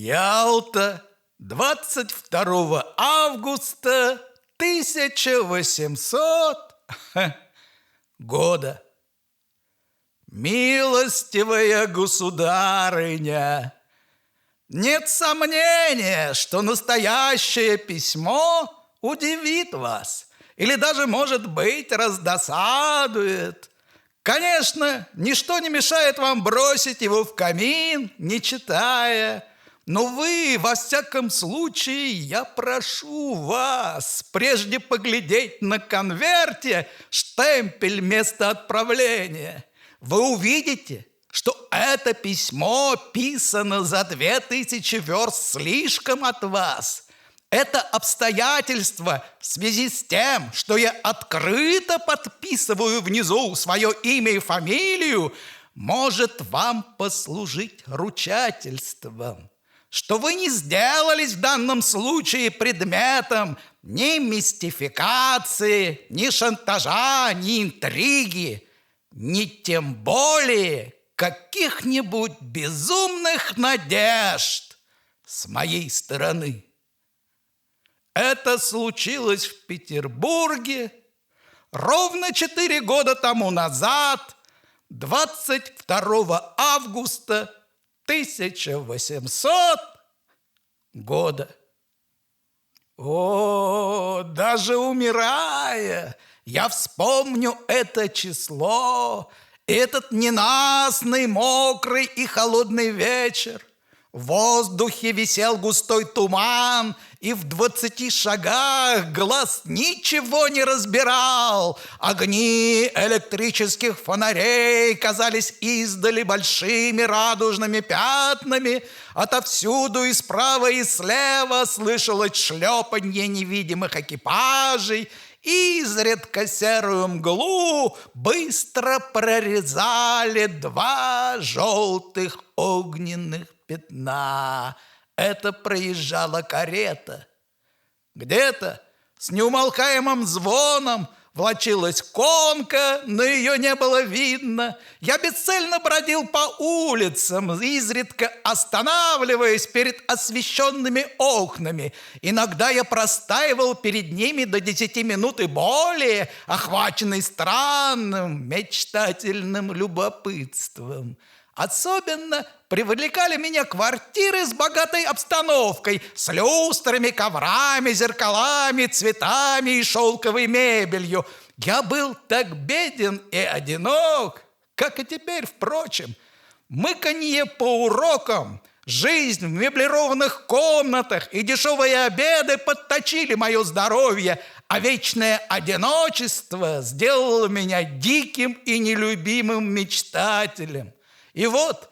Ялта, 22 августа 1800 года. Милостивая государыня, нет сомнения, что настоящее письмо удивит вас или даже, может быть, раздосадует. Конечно, ничто не мешает вам бросить его в камин, не читая. Но вы, во всяком случае, я прошу вас прежде поглядеть на конверте штемпель места отправления. Вы увидите, что это письмо писано за 2000 верст слишком от вас. Это обстоятельство в связи с тем, что я открыто подписываю внизу свое имя и фамилию, может вам послужить ручательством, что вы не сделались в данном случае предметом ни мистификации, ни шантажа, ни интриги, ни тем более каких-нибудь безумных надежд с моей стороны. Это случилось в Петербурге ровно 4 года тому назад, 22 августа 1800 года. О, даже умирая, я вспомню это число, этот ненастный, мокрый и холодный вечер. В воздухе висел густой туман, и в 20 шагах глаз ничего не разбирал. Огни электрических фонарей казались издали большими радужными пятнами. Отовсюду и справа, и слева слышалось шлепанье невидимых экипажей. Изредка серую мглу быстро прорезали 2 желтых огненных пятна. Это проезжала карета. Где-то с неумолкаемым звоном влачилась конка, но ее не было видно. Я бесцельно бродил по улицам, изредка останавливаясь перед освещенными окнами. Иногда я простаивал перед ними до 10 минут и более, охваченный странным, мечтательным любопытством. Особенно привлекали меня квартиры с богатой обстановкой, с люстрами, коврами, зеркалами, цветами и шелковой мебелью. Я был так беден и одинок, как и теперь, впрочем. Мыканье по урокам, жизнь в меблированных комнатах и дешевые обеды подточили мое здоровье, а вечное одиночество сделало меня диким и нелюбимым мечтателем. И вот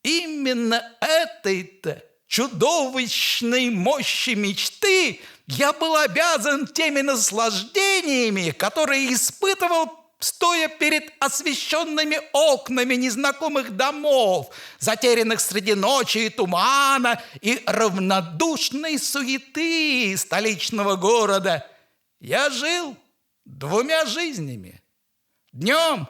именно этой-то чудовищной мощи мечты я был обязан теми наслаждениями, которые испытывал, стоя перед освещенными окнами незнакомых домов, затерянных среди ночи и тумана и равнодушной суеты столичного города. Я жил 2 жизнями. Днем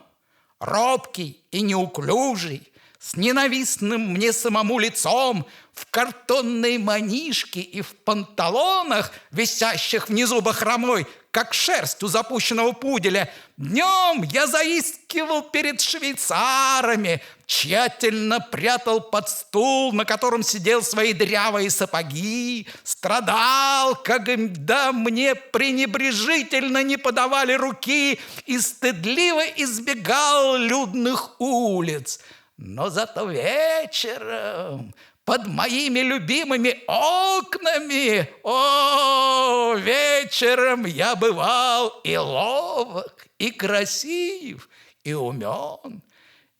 робкий и неуклюжий, с ненавистным мне самому лицом, в картонной манишке и в панталонах, висящих внизу бахромой, как шерсть у запущенного пуделя. Днем я заискивал перед швейцарами, тщательно прятал под стул, на котором сидел свои дырявые сапоги, страдал, когда мне пренебрежительно не подавали руки, и стыдливо избегал людных улиц. Но зато вечером под моими любимыми окнами, вечером я бывал и ловок, и красив, и умен.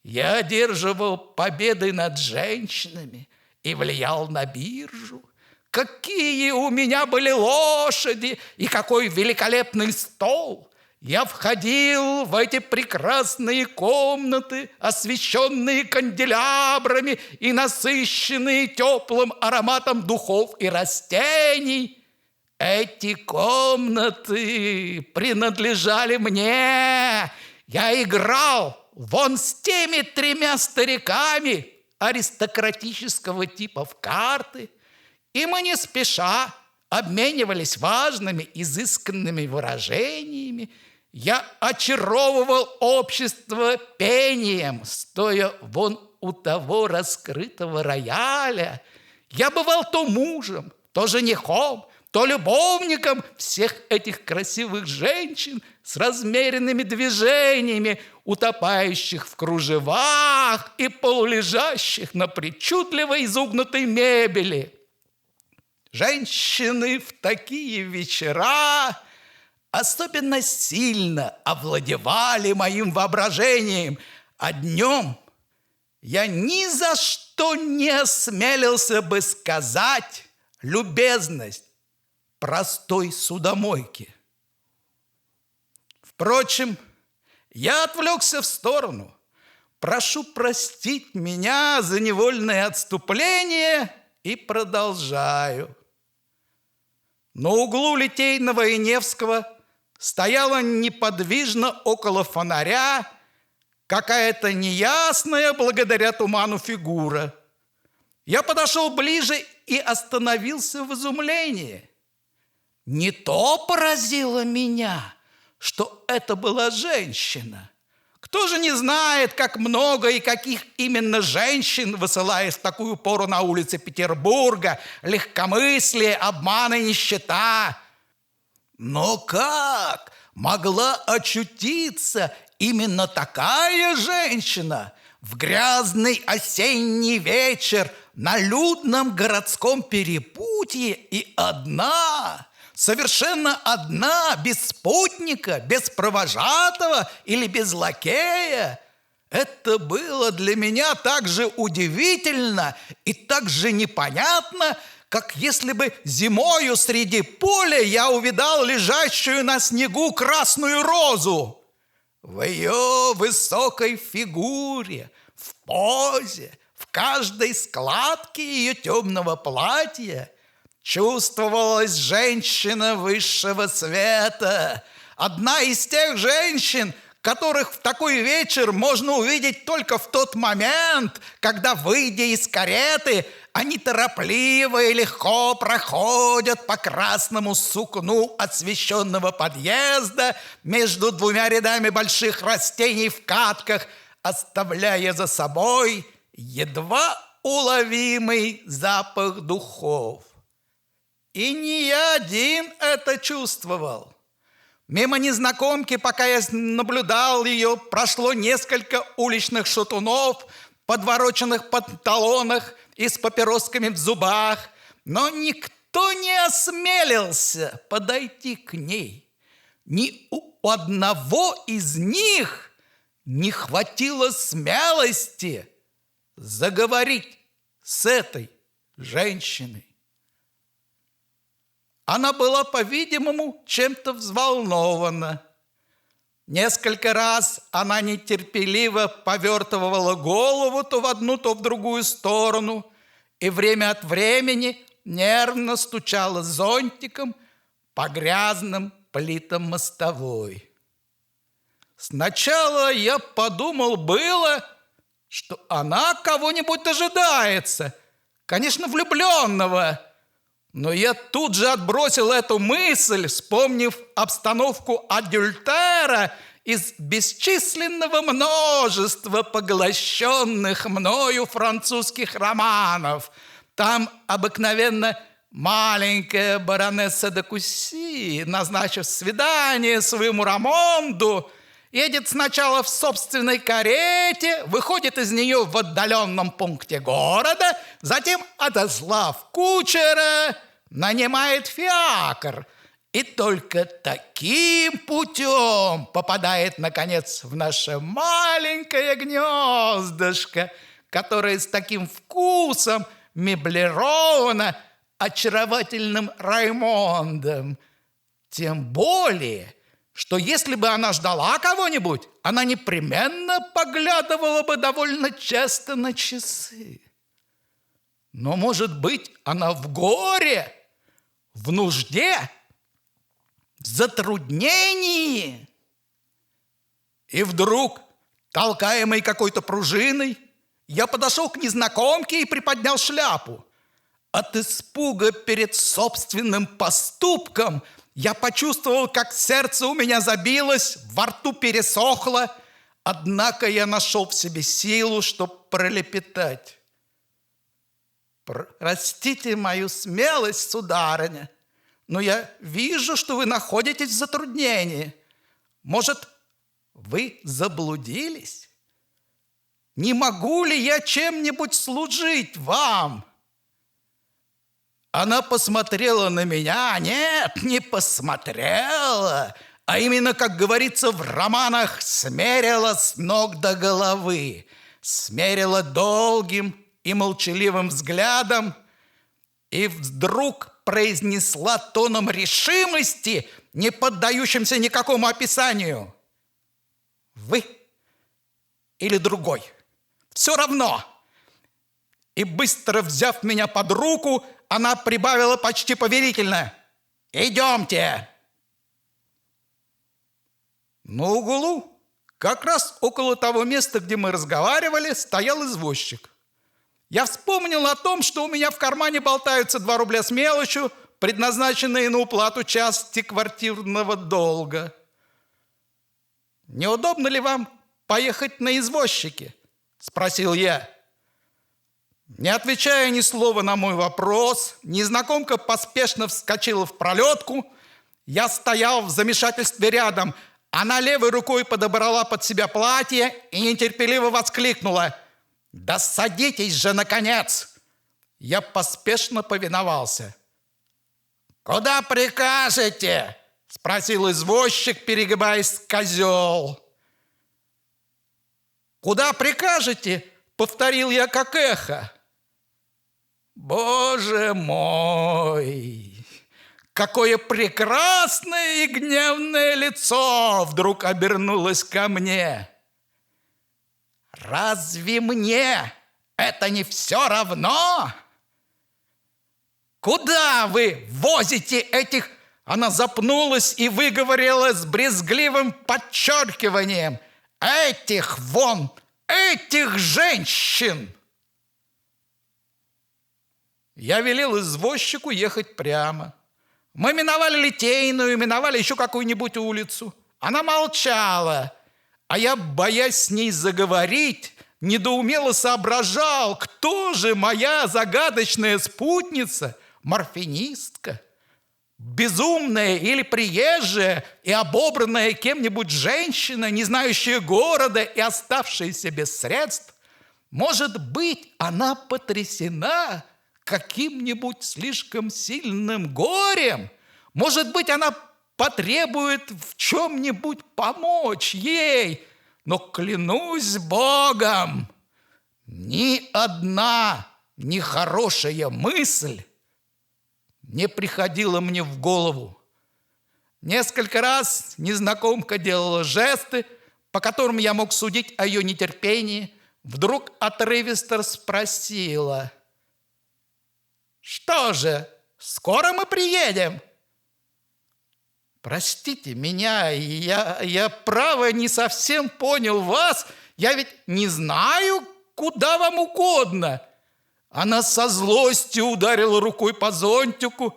Я одерживал победы над женщинами и влиял на биржу. Какие у меня были лошади и какой великолепный стол! Я входил в эти прекрасные комнаты, освещенные канделябрами и насыщенные теплым ароматом духов и растений. Эти комнаты принадлежали мне. Я играл вон с теми 3 стариками аристократического типа в карты. и мы не спеша обменивались важными, изысканными выражениями. Я очаровывал общество пением, стоя вон у того раскрытого рояля. Я бывал то мужем, то женихом, то любовником всех этих красивых женщин с размеренными движениями, утопающих в кружевах и полулежащих на причудливо изогнутой мебели. Женщины в такие вечера особенно сильно овладевали моим воображением, а днем я ни за что не осмелился бы сказать любезность простой судомойки. Впрочем, я отвлекся в сторону. Прошу простить меня за невольное отступление и продолжаю. На углу Литейного и Невского стояла неподвижно около фонаря какая-то неясная благодаря туману фигура. Я подошел ближе и остановился в изумлении. Не то поразило меня, что это была женщина. Кто же не знает, как много и каких именно женщин высылает в такую пору на улице Петербурга, легкомыслие, обман и нищета. Но как могла очутиться именно такая женщина в грязный осенний вечер на людном городском перепутье и одна, совершенно одна, без спутника, без провожатого или без лакея? Это было для меня так же удивительно и так же непонятно, как если бы зимою среди поля я увидал лежащую на снегу красную розу. В ее высокой фигуре, в позе, в каждой складке ее темного платья чувствовалась женщина высшего света, одна из тех женщин, которых в такой вечер можно увидеть только в тот момент, когда, выйдя из кареты, они торопливо и легко проходят по красному сукну освещенного подъезда между двумя рядами больших растений в катках, оставляя за собой едва уловимый запах духов. И не я один это чувствовал. Мимо незнакомки, пока я наблюдал ее, прошло несколько уличных шатунов, подвороченных панталонах и с папиросками в зубах, но никто не осмелился подойти к ней. Ни у одного из них не хватило смелости заговорить с этой женщиной. Она была, по-видимому, чем-то взволнована. Несколько раз она нетерпеливо повертывала голову то в одну, то в другую сторону и время от времени нервно стучала зонтиком по грязным плитам мостовой. Сначала я подумал было, что она кого-нибудь дожидается, конечно, влюбленного. Но я тут же отбросил эту мысль, вспомнив обстановку адюльтера из бесчисленного множества поглощенных мною французских романов. Там обыкновенно маленькая баронесса де Кусси, назначив свидание своему Рамонду, едет сначала в собственной карете, выходит из нее в отдаленном пункте города, затем, отослав кучера, нанимает фиакр и только таким путем попадает, наконец, в наше маленькое гнездышко, которое с таким вкусом меблировано очаровательным Раймондом. Тем более, что если бы она ждала кого-нибудь, она непременно поглядывала бы довольно часто на часы. Но, может быть, она в горе, в нужде, в затруднении. И вдруг, толкаемый какой-то пружиной, я подошел к незнакомке и приподнял шляпу. От испуга перед собственным поступком я почувствовал, как сердце у меня забилось, во рту пересохло, однако я нашел в себе силу, чтобы пролепетать. Простите мою смелость, сударыня, но я вижу, что вы находитесь в затруднении. Может, вы заблудились? Не могу ли я чем-нибудь служить вам? Она посмотрела на меня. Нет, не посмотрела, а именно, как говорится в романах, смерила с ног до головы, смерила долгим и молчаливым взглядом и вдруг произнесла тоном решимости, не поддающимся никакому описанию: «Вы или другой? Все равно!» И быстро взяв меня под руку, она прибавила почти повелительно: «Идемте!» На углу, как раз около того места, где мы разговаривали, стоял извозчик. Я вспомнил о том, что у меня в кармане болтаются 2 рубля с мелочью, предназначенные на уплату части квартирного долга. «Не удобно ли вам поехать на извозчике?» – спросил я. Не отвечая ни слова на мой вопрос, незнакомка поспешно вскочила в пролетку. Я стоял в замешательстве рядом. Она левой рукой подобрала под себя платье и нетерпеливо воскликнула: «Да садитесь же, наконец!» Я поспешно повиновался. «Куда прикажете?» – спросил извозчик, перегибаясь козел. «Куда прикажете?» – повторил я как эхо. Боже мой! Какое прекрасное и гневное лицо вдруг обернулось ко мне! Разве мне это не все равно? Куда вы возите этих... Она запнулась и выговорила с брезгливым подчеркиванием: этих женщин! Я велел извозчику ехать прямо. Мы миновали Литейную, миновали еще какую-нибудь улицу. Она молчала, а я, боясь с ней заговорить, недоумело соображал, кто же моя загадочная спутница, морфинистка, безумная или приезжая и обобранная кем-нибудь женщина, не знающая города и оставшаяся без средств. Может быть, она потрясена каким-нибудь слишком сильным горем? Может быть, она потребует в чем-нибудь помочь ей? Но клянусь Богом, ни одна нехорошая мысль не приходила мне в голову. Несколько раз незнакомка делала жесты, по которым я мог судить о ее нетерпении. Вдруг отрывисто спросила: «Что же, скоро мы приедем?» Простите меня, я право не совсем понял вас. Я ведь не знаю, куда вам угодно. Она со злостью ударила рукой по зонтику.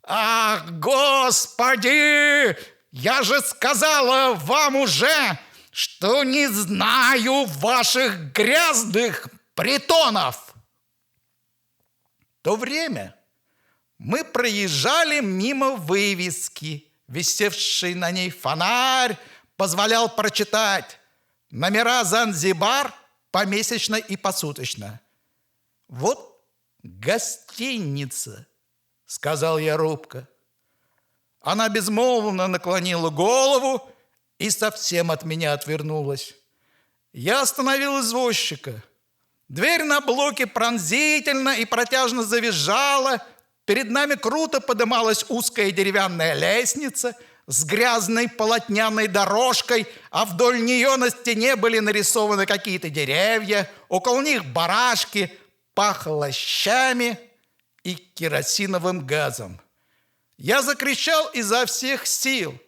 «Ах, Господи! Я же сказала вам уже, что не знаю ваших грязных притонов!» В то время мы проезжали мимо вывески. Висевший на ней фонарь позволял прочитать номера «Занзибар» помесячно и посуточно. «Вот гостиница», — сказал я робко. Она безмолвно наклонила голову и совсем от меня отвернулась. Я остановил извозчика. Дверь на блоке пронзительно и протяжно завизжала. Перед нами круто подымалась узкая деревянная лестница с грязной полотняной дорожкой, а вдоль нее на стене были нарисованы какие-то деревья, около них барашки, пахло щами и керосиновым газом. Я закричал изо всех сил: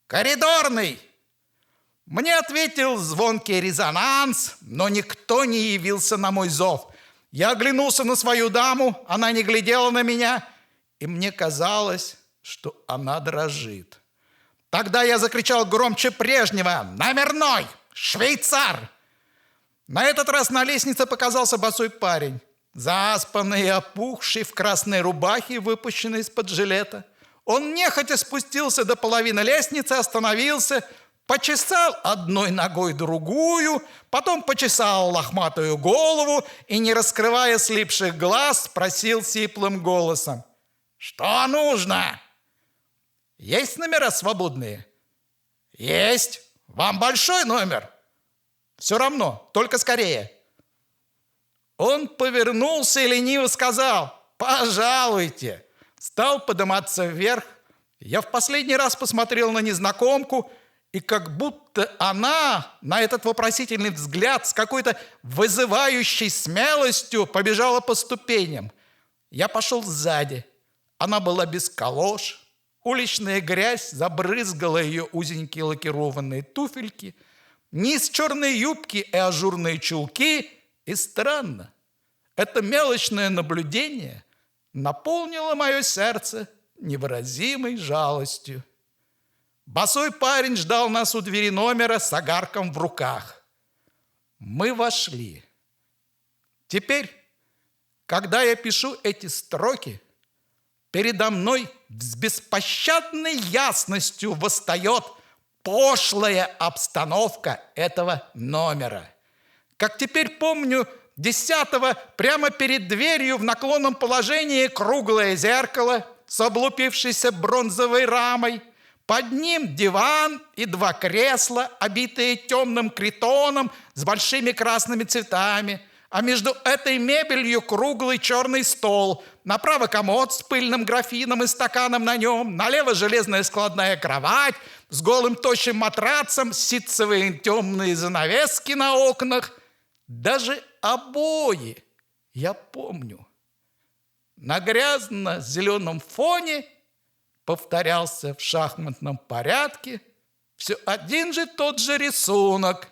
«Коридорный!» Мне ответил звонкий резонанс, но никто не явился на мой зов. Я оглянулся на свою даму, она не глядела на меня, и мне казалось, что она дрожит. Тогда я закричал громче прежнего: «Номерной! Швейцар!» На этот раз на лестнице показался босой парень, заспанный и опухший, в красной рубахе, выпущенной из-под жилета. Он нехотя спустился до половины лестницы, остановился, почесал одной ногой другую, потом почесал лохматую голову и, не раскрывая слипших глаз, спросил сиплым голосом: «Что нужно?» «Есть номера свободные?» «Есть. Вам большой номер?» «Все равно, только скорее». Он повернулся и лениво сказал: «Пожалуйте». Стал подниматься вверх. Я в последний раз посмотрел на незнакомку, и как будто она на этот вопросительный взгляд с какой-то вызывающей смелостью побежала по ступеням. Я пошел сзади. Она была без калош. Уличная грязь забрызгала ее узенькие лакированные туфельки, низ черной юбки и ажурные чулки. И странно, это мелочное наблюдение наполнило мое сердце невыразимой жалостью. Босой парень ждал нас у двери номера с огарком в руках. Мы вошли. Теперь, когда я пишу эти строки, передо мной с беспощадной ясностью восстает пошлая обстановка этого номера. Как теперь помню, 10-го прямо перед дверью в наклонном положении круглое зеркало с облупившейся бронзовой рамой, под ним диван и 2 кресла, обитые темным критоном с большими красными цветами, а между этой мебелью круглый черный стол, направо комод с пыльным графином и стаканом на нем, налево железная складная кровать с голым тощим матрацем, ситцевые темные занавески на окнах, даже обои, я помню. На грязно-зеленом фоне повторялся в шахматном порядке все один же тот же рисунок: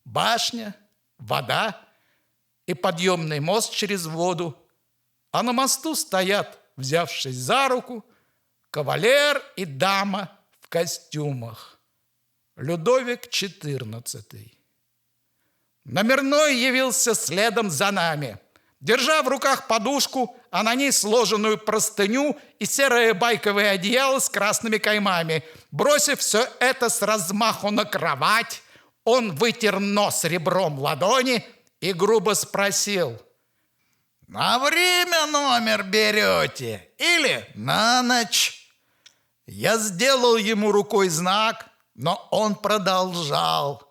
башня, вода и подъемный мост через воду, а на мосту стоят, взявшись за руку, кавалер и дама в костюмах. Людовик XIV. Номерной явился следом за нами, держа в руках подушку, а на ней сложенную простыню и серое байковое одеяло с красными каймами. Бросив все это с размаху на кровать, он вытер нос ребром ладони и грубо спросил: «На время номер берете или на ночь?» Я сделал ему рукой знак, но он продолжал: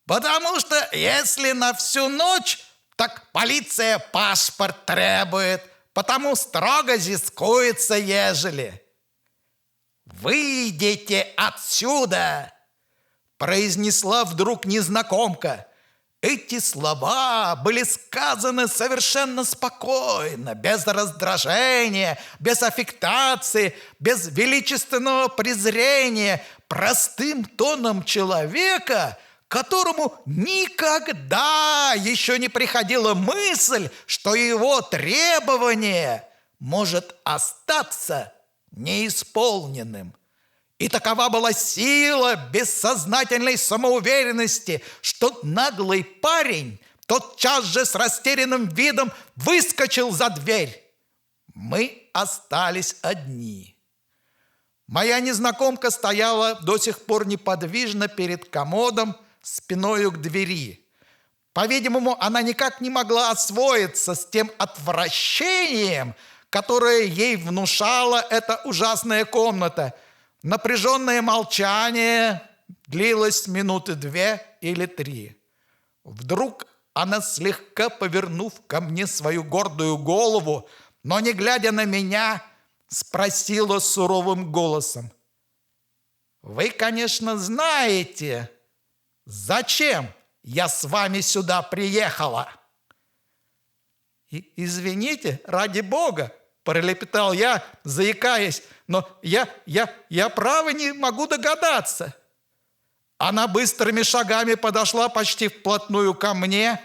«Потому что если на всю ночь, так полиция паспорт требует, потому строго зискуется, ежели». «Выйдите отсюда!» произнесла вдруг незнакомка. Эти слова были сказаны совершенно спокойно, без раздражения, без аффектации, без величественного презрения, простым тоном человека, которому никогда еще не приходила мысль, что его требование может остаться неисполненным. И такова была сила бессознательной самоуверенности, что наглый парень тотчас же с растерянным видом выскочил за дверь. Мы остались одни. Моя незнакомка стояла до сих пор неподвижно перед комодом, спиною к двери. По-видимому, она никак не могла освоиться с тем отвращением, которое ей внушала эта ужасная комната. Напряженное молчание длилось 2 минуты или 3. Вдруг она, слегка повернув ко мне свою гордую голову, но не глядя на меня, спросила суровым голосом: «Вы, конечно, знаете, зачем я с вами сюда приехала?» «Извините, ради Бога», – пролепетал я, заикаясь, «но я право не могу догадаться». Она быстрыми шагами подошла почти вплотную ко мне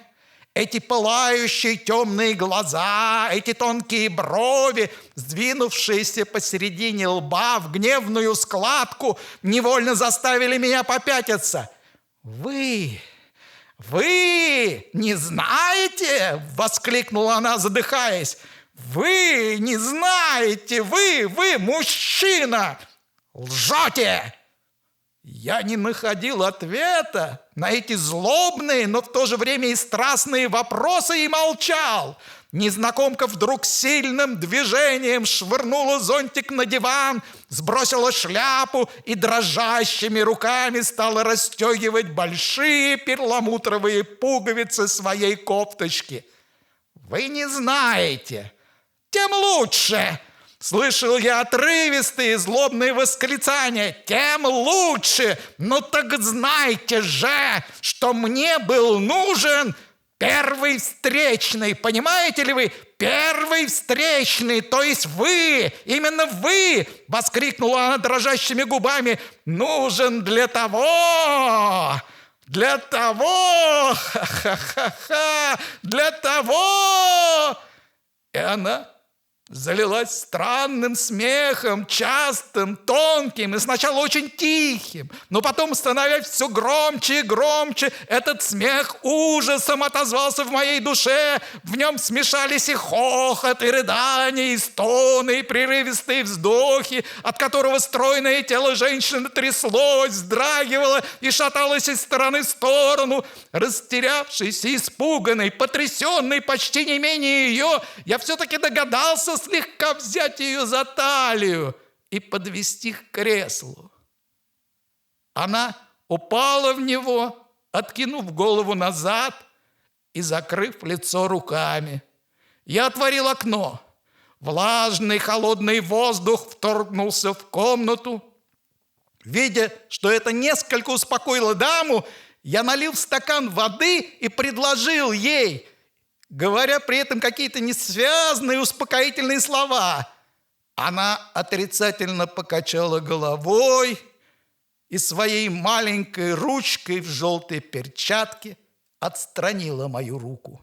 эти пылающие темные глаза, эти тонкие брови, сдвинувшиеся посередине лба в гневную складку, невольно заставили меня попятиться. «Вы не знаете?» – воскликнула она, задыхаясь. «Вы не знаете! Вы, мужчина! Лжете!» Я не находил ответа на эти злобные, но в то же время и страстные вопросы и молчал. Незнакомка вдруг сильным движением швырнула зонтик на диван, сбросила шляпу и дрожащими руками стала расстегивать большие перламутровые пуговицы своей кофточки. «Вы не знаете, тем лучше!» Слышал я отрывистые злобные восклицания. «Тем лучше! Ну так знайте же, что мне был нужен первый встречный. Понимаете ли вы? Первый встречный, то есть вы, именно вы!» Воскликнула она дрожащими губами. «Нужен для того, для того, ха-ха-ха-ха, для того!» И она залилась странным смехом, частым, тонким и сначала очень тихим, но потом, становясь все громче и громче, этот смех ужасом отозвался в моей душе. В нем смешались и хохот, и рыдания, и стоны, и прерывистые вздохи, от которого стройное тело женщины тряслось, вздрагивало и шаталось из стороны в сторону. Растерявшийся, испуганный, потрясенный почти не менее ее, я все-таки догадался слегка взять ее за талию и подвести к креслу. Она упала в него, откинув голову назад и закрыв лицо руками. Я отворил окно. Влажный холодный воздух вторгнулся в комнату. Видя, что это несколько успокоило даму, я налил в стакан воды и предложил ей, говоря при этом какие-то несвязные успокоительные слова. Она отрицательно покачала головой и своей маленькой ручкой в желтой перчатке отстранила мою руку.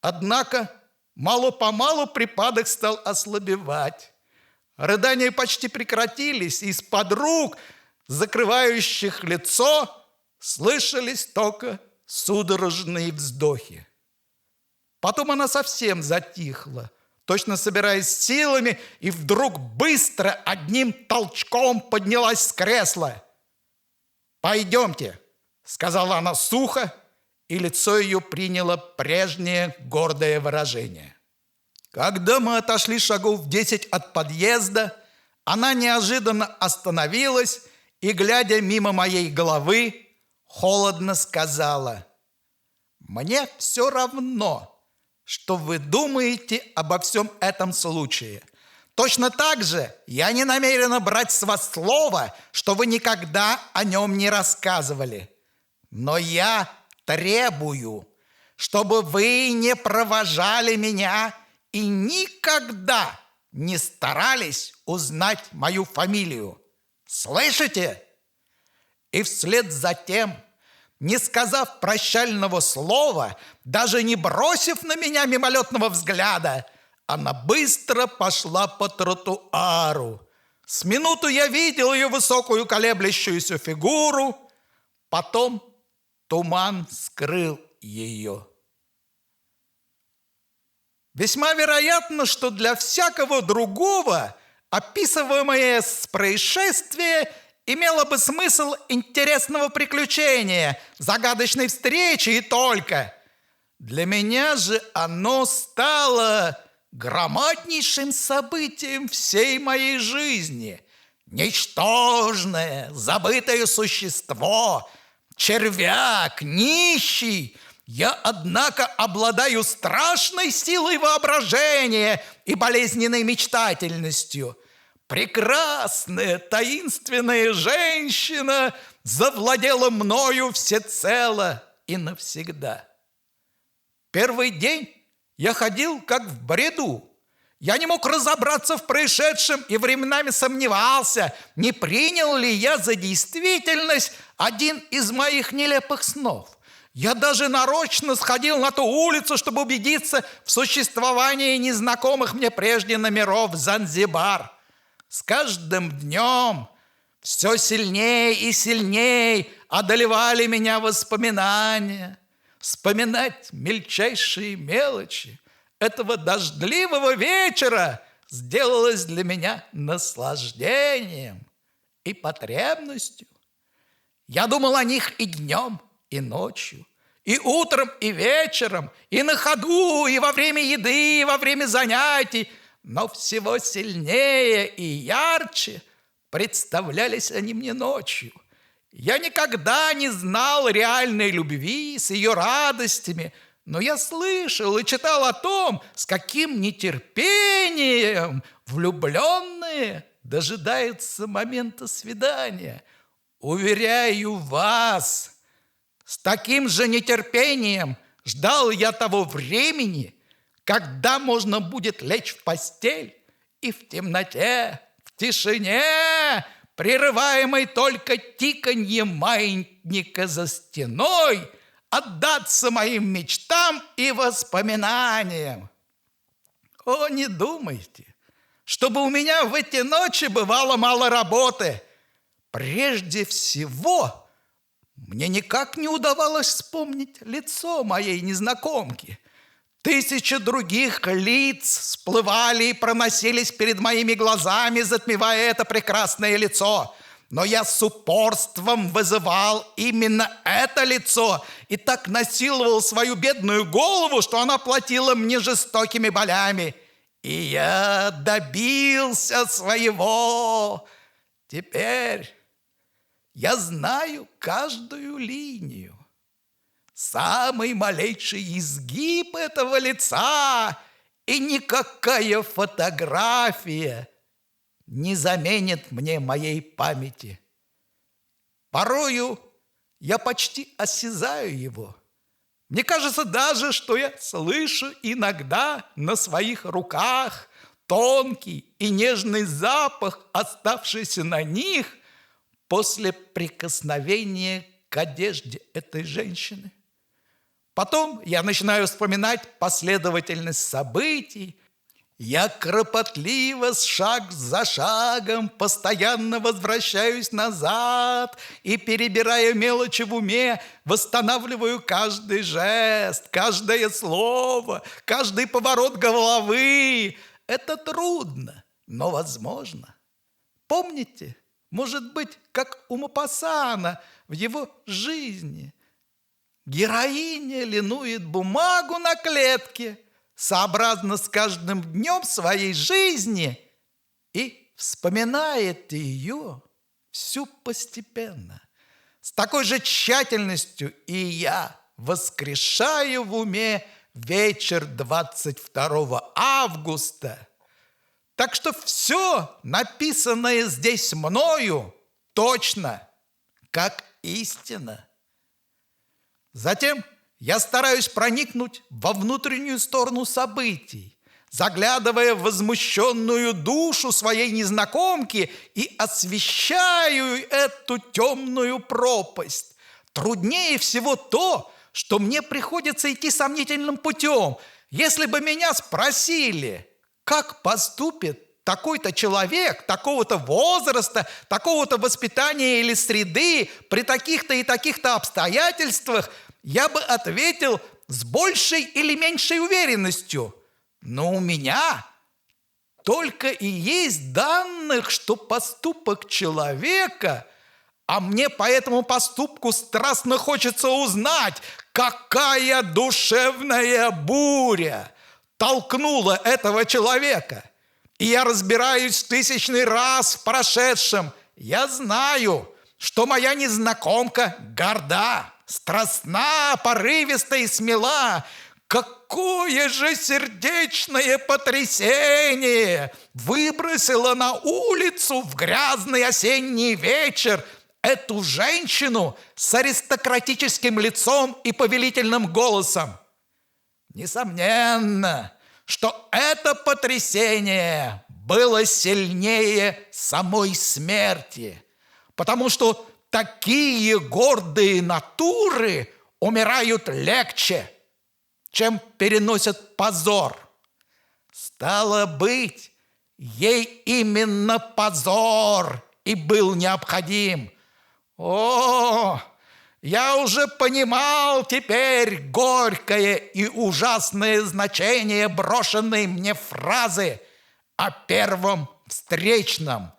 Однако мало-помалу припадок стал ослабевать. Рыдания почти прекратились, и из-под рук, закрывающих лицо, слышались только судорожные вздохи. Потом она совсем затихла, точно собираясь силами, и вдруг быстро одним толчком поднялась с кресла. «Пойдемте», — сказала она сухо, и лицо ее приняло прежнее гордое выражение. Когда мы отошли шагов 10 от подъезда, она неожиданно остановилась и, глядя мимо моей головы, холодно сказала: «Мне все равно, что вы думаете обо всем этом случае. Точно так же я не намерена брать с вас слово, что вы никогда о нем не рассказывали. Но я требую, чтобы вы не провожали меня и никогда не старались узнать мою фамилию. Слышите?» И вслед за тем, не сказав прощального слова, даже не бросив на меня мимолетного взгляда, она быстро пошла по тротуару. С минуту я видел ее высокую колеблющуюся фигуру, потом туман скрыл ее. Весьма вероятно, что для всякого другого описываемое происшествие имело бы смысл интересного приключения, загадочной встречи и только. Для меня же оно стало громаднейшим событием всей моей жизни. Ничтожное, забытое существо, червяк, нищий, я, однако, обладаю страшной силой воображения и болезненной мечтательностью. Прекрасная, таинственная женщина завладела мною всецело и навсегда. Первый день я ходил как в бреду. Я не мог разобраться в происшедшем и временами сомневался, не принял ли я за действительность один из моих нелепых снов. Я даже нарочно сходил на ту улицу, чтобы убедиться в существовании незнакомых мне прежде номеров Занзибар. С каждым днем все сильнее и сильнее одолевали меня воспоминания. Вспоминать мельчайшие мелочи этого дождливого вечера сделалось для меня наслаждением и потребностью. Я думал о них и днем, и ночью, и утром, и вечером, и на ходу, и во время еды, и во время занятий, но всего сильнее и ярче представлялись они мне ночью. Я никогда не знал реальной любви с ее радостями, но я слышал и читал о том, с каким нетерпением влюбленные дожидаются момента свидания. Уверяю вас, с таким же нетерпением ждал я того времени, когда можно будет лечь в постель и в темноте, в тишине, прерываемой только тиканьем маятника за стеной, отдаться моим мечтам и воспоминаниям. О, не думайте, чтобы у меня в эти ночи бывало мало работы. Прежде всего, мне никак не удавалось вспомнить лицо моей незнакомки. Тысячи других лиц всплывали и проносились перед моими глазами, затмевая это прекрасное лицо. Но я с упорством вызывал именно это лицо и так насиловал свою бедную голову, что она платила мне жестокими болями. И я добился своего. Теперь я знаю каждую линию, самый малейший изгиб этого лица, и никакая фотография не заменит мне моей памяти. Порою я почти осязаю его. Мне кажется даже, что я слышу иногда на своих руках тонкий и нежный запах, оставшийся на них после прикосновения к одежде этой женщины. Потом я начинаю вспоминать последовательность событий. Я кропотливо, шаг за шагом, постоянно возвращаюсь назад и, перебирая мелочи в уме, восстанавливаю каждый жест, каждое слово, каждый поворот головы. Это трудно, но возможно. Помните, может быть, как у Мопассана в его жизни. Героиня линует бумагу на клетке, сообразно с каждым днем своей жизни, и вспоминает ее всю постепенно. С такой же тщательностью и я воскрешаю в уме вечер 22 августа. Так что все, написанное здесь мною, точно, как истина. Затем я стараюсь проникнуть во внутреннюю сторону событий, заглядывая в возмущенную душу своей незнакомки, и освещаю эту темную пропасть. Труднее всего то, что мне приходится идти сомнительным путем. Если бы меня спросили, как поступит такой-то человек, такого-то возраста, такого-то воспитания или среды, при таких-то и таких-то обстоятельствах, я бы ответил с большей или меньшей уверенностью. Но у меня только и есть данных, что поступок человека, а мне по этому поступку страстно хочется узнать, какая душевная буря толкнула этого человека. И я разбираюсь в 1000-й раз в прошедшем. Я знаю, что моя незнакомка горда, страстна, порывиста и смела. Какое же сердечное потрясение выбросило на улицу в грязный осенний вечер эту женщину с аристократическим лицом и повелительным голосом. Несомненно, что это потрясение было сильнее самой смерти, потому что такие гордые натуры умирают легче, чем переносят позор. Стало быть, ей именно позор и был необходим. О, я уже понимал теперь горькое и ужасное значение брошенной мне фразы о первом встречном.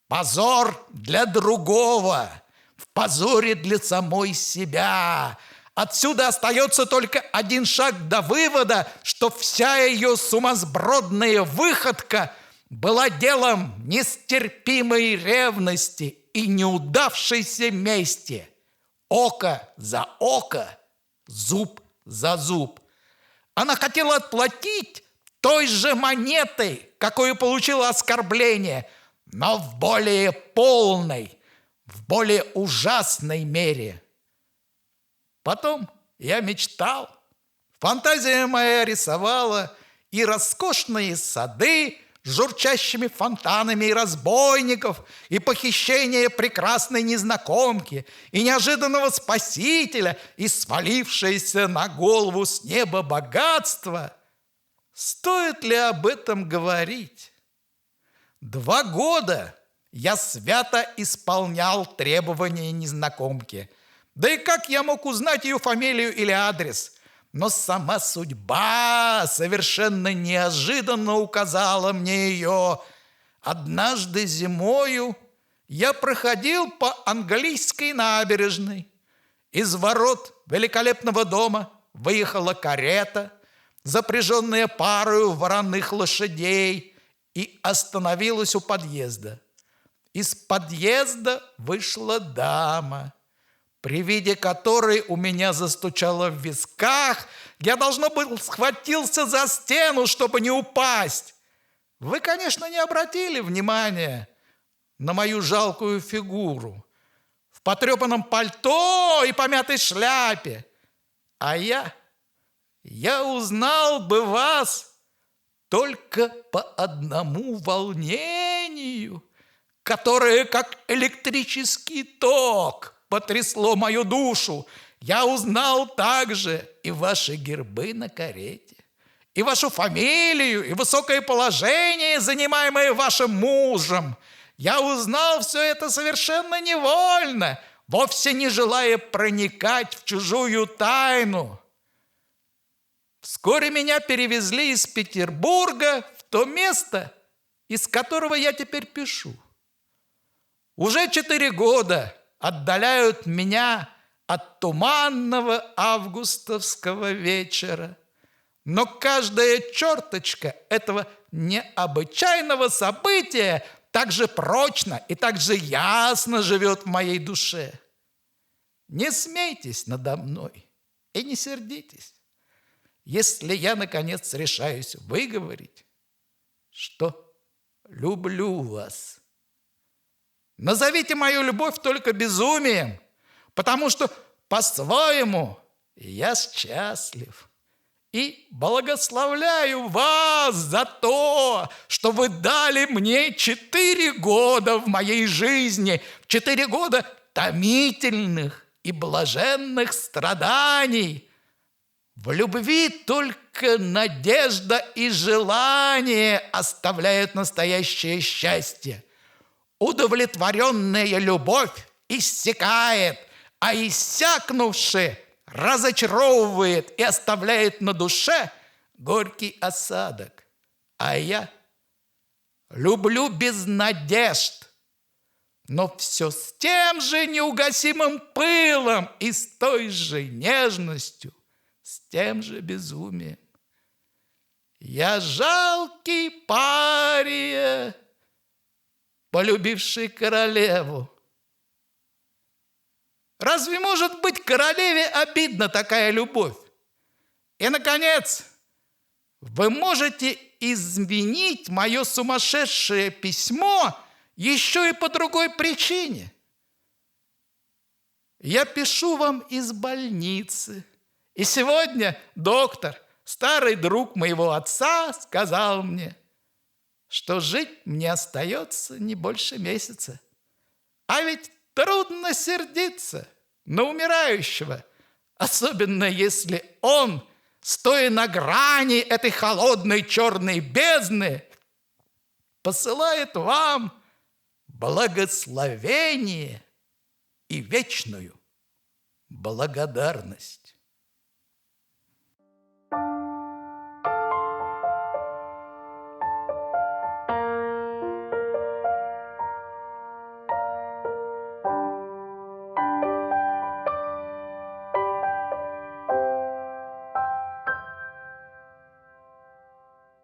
Позор для другого, в позоре для самой себя. Отсюда остается только один шаг до вывода, что вся ее сумасбродная выходка была делом нестерпимой ревности и неудавшейся мести. Око за око, зуб за зуб. Она хотела отплатить той же монетой, какую получила оскорбление, но в более полной, в более ужасной мере. Потом я мечтал. Фантазия моя рисовала и роскошные сады с журчащими фонтанами и разбойников, и похищение прекрасной незнакомки, и неожиданного спасителя, и свалившееся на голову с неба богатство. Стоит ли об этом говорить? 2 года я свято исполнял требования незнакомки. Да и как я мог узнать ее фамилию или адрес? Но сама судьба совершенно неожиданно указала мне ее. Однажды зимою я проходил по английской набережной. Из ворот великолепного дома выехала карета, запряженная парою вороных лошадей, и остановилась у подъезда. Из подъезда вышла дама, при виде которой у меня застучало в висках. Я, должно быть, схватился за стену, чтобы не упасть. Вы, конечно, не обратили внимания на мою жалкую фигуру в потрепанном пальто и помятой шляпе. А я узнал бы вас только по одному волнению, которое, как электрический ток, потрясло мою душу. Я узнал также и ваши гербы на карете, и вашу фамилию, и высокое положение, занимаемое вашим мужем. Я узнал все это совершенно невольно, вовсе не желая проникать в чужую тайну. Вскоре меня перевезли из Петербурга в то место, из которого я теперь пишу. Уже 4 года отдаляют меня от туманного августовского вечера. Но каждая черточка этого необычайного события так же прочно и так же ясно живет в моей душе. Не смейтесь надо мной и не сердитесь, если я, наконец, решаюсь выговорить, что люблю вас. Назовите мою любовь только безумием, потому что по-своему я счастлив. И благословляю вас за то, что вы дали мне 4 года в моей жизни, 4 года томительных и блаженных страданий. В любви только надежда и желание оставляют настоящее счастье. Удовлетворенная любовь иссякает, а иссякнувшая разочаровывает и оставляет на душе горький осадок. А я люблю без надежд, но все с тем же неугасимым пылом и с той же нежностью, с тем же безумием. Я жалкий пария, полюбивший королеву. Разве может быть королеве обидна такая любовь? И, наконец, вы можете изменить мое сумасшедшее письмо еще и по другой причине. Я пишу вам из больницы. И сегодня доктор, старый друг моего отца, сказал мне, что жить мне остается не больше месяца. А ведь трудно сердиться на умирающего, особенно если он, стоя на грани этой холодной черной бездны, посылает вам благословение и вечную благодарность.